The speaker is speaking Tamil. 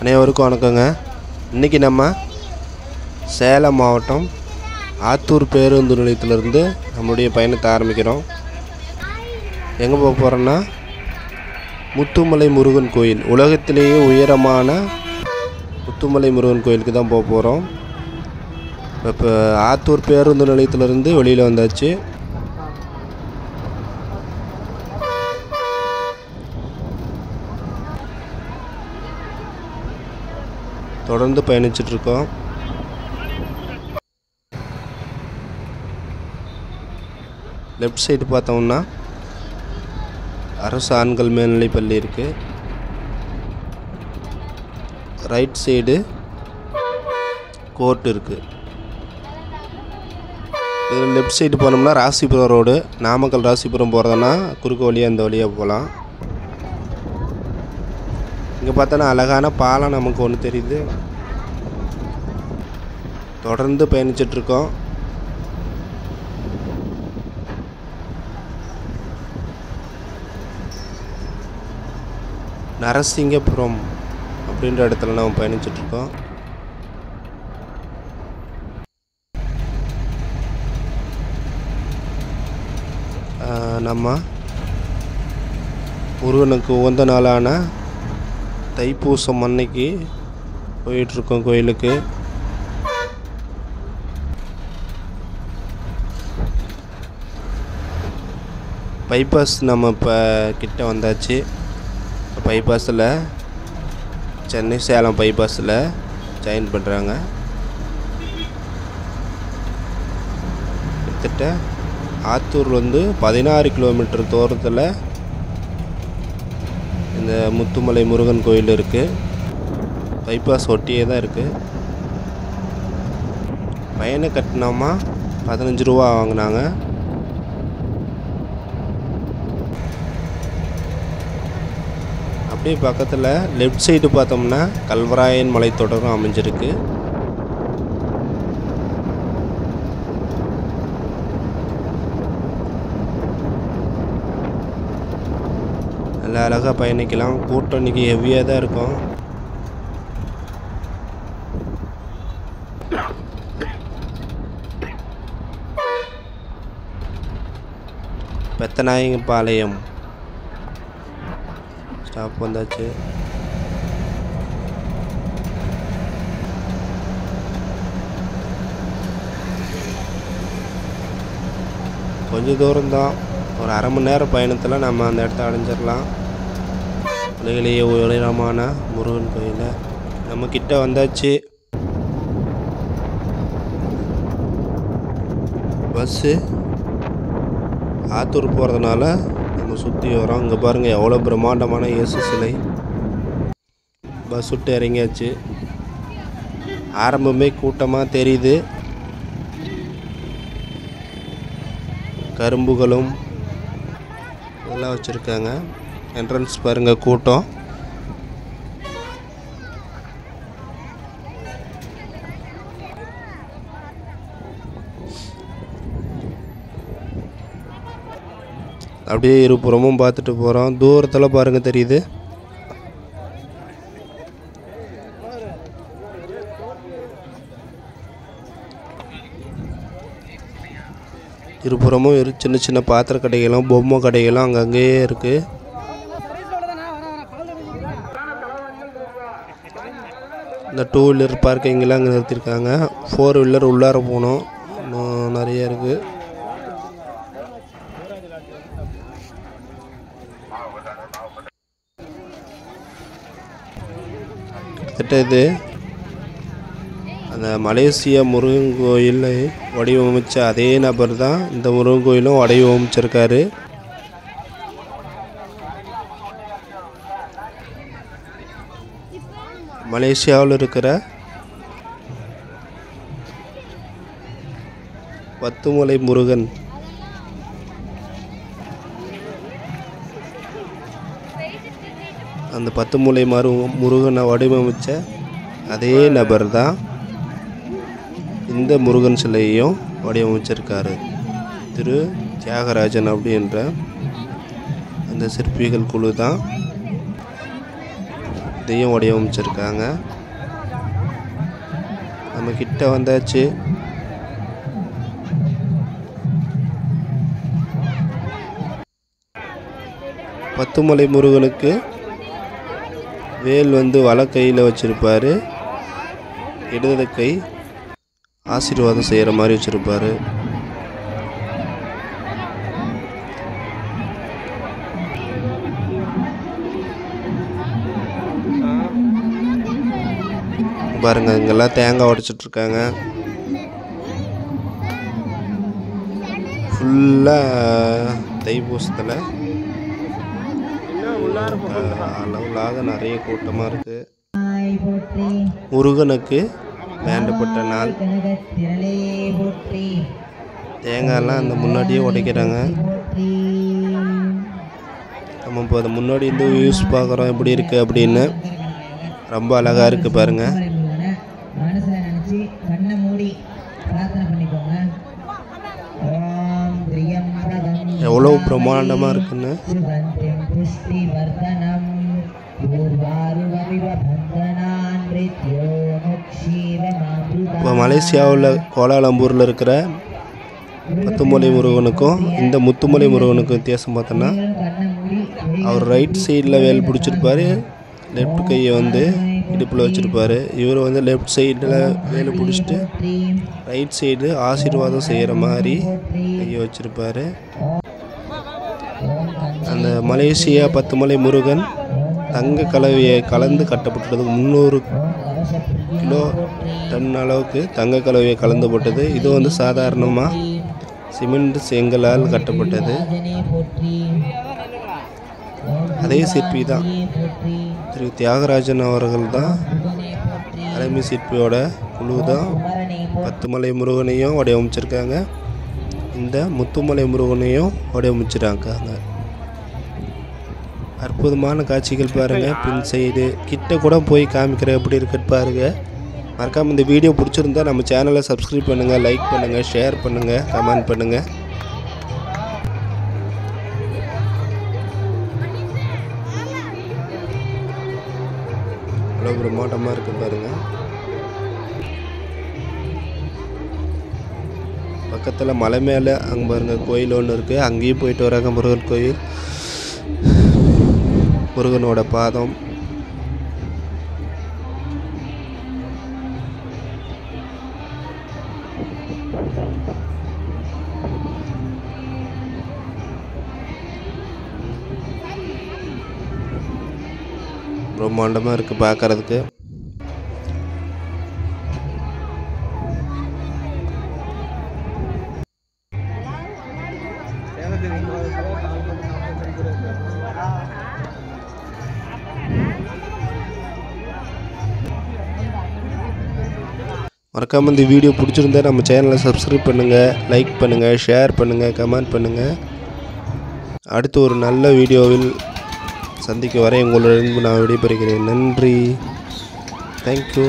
அனைவருக்கும் வணக்கங்க. இன்றைக்கி நம்ம சேலம் மாவட்டம் ஆத்தூர் பேருந்து நிலையத்திலிருந்து நம்மளுடைய பயணத்தை ஆரம்பிக்கிறோம். எங்கே போக போகிறோன்னா முத்துமலை முருகன் கோயில், உலகத்திலேயே உயரமான முத்துமலை முருகன் கோயிலுக்கு தான் போக போகிறோம். இப்போ ஆத்தூர் பேருந்து நிலையத்திலிருந்து வெளியில் வந்தாச்சு. தொடர்ந்து பயணிச்சிட்ருக்கோம். லெஃப்ட் சைடு பார்த்தோம்னா அரசு ஆண்கள் மேல்நிலைப் பள்ளி இருக்குது. ரைட் சைடு கோர்ட் இருக்குது. இது லெஃப்ட் சைடு போனோம்னா ராசிபுரம் ரோடு, நாமக்கல் ராசிபுரம் போகிறதுனா குறுக்கு வழியாக இந்த வழியாக போகலாம். இங்கே பார்த்தோன்னா அழகான பாலம் நமக்கு ஒன்று தெரியுது. தொடர்ந்து பயணிச்சிட்ருக்கோம். நரசிங்கபுரம் அப்படின்ற இடத்துல நம்ம பயணிச்சிட்ருக்கோம். நம்ம முருகனுக்கு உகந்த நாளான தைப்பூசம் அன்னைக்கு போயிட்டுருக்கோம் கோயிலுக்கு. பைபாஸ் நம்ம இப்போ கிட்ட வந்தாச்சு. பைபாஸில் சென்னை சேலம் பைபாஸில் ஜாயின் பண்ணுறாங்க. கிட்டத்தட்ட ஆத்தூர்லேருந்து 16 கிலோமீட்டர் தூரத்தில் இந்த முத்துமலை முருகன் கோயில் இருக்குது. பைபாஸ் ஒட்டியே தான் இருக்குது. பயண கட்டணமா 15 ரூபா வாங்கினாங்க. அப்படியே பக்கத்தில் லெஃப்ட் சைடு பார்த்தோம்னா கல்வராயன் மலைத்தொடரும் அமைஞ்சிருக்கு. நல்லா அழகாக பயணிக்கலாம். கூட்டம் இன்றைக்கி ஹெவியாக தான் இருக்கும். பெத்தநாயகபாளையம் ஸ்டாப் வந்தாச்சு. கொஞ்சம் தூரம்தான், ஒரு அரை மணி நேரம் பயணத்தில் நம்ம அந்த இடத்த அடைஞ்சிடலாம். உலகிலேயே உயரமான முருகன் கோயில் நம்ம கிட்ட வந்தாச்சு. பஸ்ஸு ஆத்தூர் போகிறதுனால நம்ம சுற்றி வரோம். இங்கே பாருங்கள் எவ்வளோ பிரம்மாண்டமான இயேசு சிலை. பஸ் விட்டு இறங்கியாச்சு. ஆரம்பமே கூட்டமாக தெரியுது. கரும்புகளும் இதெல்லாம் வச்சுருக்காங்க. என்ட்ரன்ஸ் பாருங்கள், கூட்டம். அப்படியே இருபுறமும் பார்த்துட்டு போகிறோம். தூரத்தில் பாருங்கள் தெரியுது. இருபுறமும் சின்ன சின்ன பாத்திர கடைகளும் பொம்மை கடைகளும் அங்கங்கேயே இருக்குது. இந்த 2 வீலர் பார்க்கிங்கெலாம் அங்கே நிறுத்தியிருக்காங்க. 4 வீலர் உள்ளார போகணும். இன்னும் நிறைய இருக்குது. கிட்டத்தட்ட இது அந்த மலேசியா முருகன் கோயிலை வடிவமைச்ச அதே நபர் தான் இந்த முருகன் கோயிலும் வடிவமைச்சிருக்காரு. மலேசியாவில் இருக்கிற பத்துமலை முருகன் அந்த 10 மூலை முருகனை வடிவமைச்ச அதே நபர் தான் இந்த முருகன் சிலையையும் வடிவமைச்சிருக்காரு. திரு தியாகராஜன் அப்படின்ற அந்த சிற்பிகள் குழு தான் இதையும் வடிவமைச்சிருக்காங்க. நம்ம கிட்ட வந்தாச்சு. பத்துமலை முருகனுக்கு வேல் வலக்கையில் வச்சிருப்பாரு, இடது கை ஆசீர்வாதம் செய்கிற மாதிரி வச்சிருப்பாரு. பாருங்க, இங்கெல்லாம் தேங்காய் உடைச்சிட்டு இருக்காங்க. ஃபுல்லாக தைப்பூசத்தில் அளவுலாக நிறைய கூட்டமாக இருக்குது. முருகனுக்கு வேண்டப்பட்ட நாள். தேங்காயெல்லாம் அந்த முன்னாடியே உடைக்கிறாங்க. நம்ம இப்போ அதை முன்னாடி இருந்து வியூஸ் பார்க்குறோம் எப்படி இருக்குது அப்படின்னு. ரொம்ப அழகாக இருக்குது பாருங்கள். எவ்வளோ பிரம்மாண்டமாக இருக்குன்னு. இப்போ மலேசியாவில் கோலாலம்பூரில் இருக்கிற பத்துமலை முருகனுக்கும் இந்த முத்துமலை முருகனுக்கும் வித்தியாசம் பார்த்தோன்னா, அவர் ரைட் சைடில் வேல் பிடிச்சிருப்பார், லெஃப்ட் கையை இடுப்பில் வச்சுருப்பார். இவர் லெஃப்ட் சைடில் வேலை பிடிச்சிட்டு ரைட் சைடு ஆசீர்வாதம் செய்கிற மாதிரி கையை வச்சுருப்பார். அந்த மலேசியா பத்துமலை முருகன் தங்க கலவையை கலந்து கட்டப்பட்டது. 300 கிலோ டன் அளவுக்கு தங்க கலவையை கலந்து போட்டது. இது சாதாரணமாக சிமெண்ட் செங்கலால் கட்டப்பட்டது. அதே சிற்பி தான் திரு தியாகராஜன் அவர்கள் தான் தலைமை சிற்பியோட குழு தான் பத்துமலை முருகனையும் வடிவமைச்சிருக்காங்க, இந்த முத்துமலை முருகனையும் வடிவமைச்சிருக்காங்க. அற்புதமான காட்சிகள் பாருங்கள். பின் சைடு கிட்ட கூட போய் காமிக்கிற எப்படி இருக்குன்னு பாருங்கள். மறக்காமல் இந்த வீடியோ பிடிச்சிருந்தா நம்ம சேனலை சப்ஸ்கிரைப் பண்ணுங்கள், லைக் பண்ணுங்கள், ஷேர் பண்ணுங்கள், கமெண்ட் பண்ணுங்கள். அவ்வளோ பிரம்மாண்டமாக இருக்குது பாருங்கள். பக்கத்தில் மலை மேலே அங்கே பாருங்கள் கோயில் ஒன்று இருக்குது. அங்கேயும் போயிட்டு வராங்க. முருகன் கோயில், முருகனோட பாதம். பிரம்மாண்டமாக இருக்குது பார்க்குறதுக்கு. மறக்காமல் இந்த வீடியோ பிடிச்சிருந்தா நம்ம சேனலை சப்ஸ்கிரைப் பண்ணுங்கள், லைக் பண்ணுங்கள், ஷேர் பண்ணுங்கள், கமெண்ட் பண்ணுங்கள். அடுத்து ஒரு நல்ல வீடியோவில் சந்திக்க வரை உங்களிடம் நான் விடைபெறுகிறேன். நன்றி. தேங்க்யூ.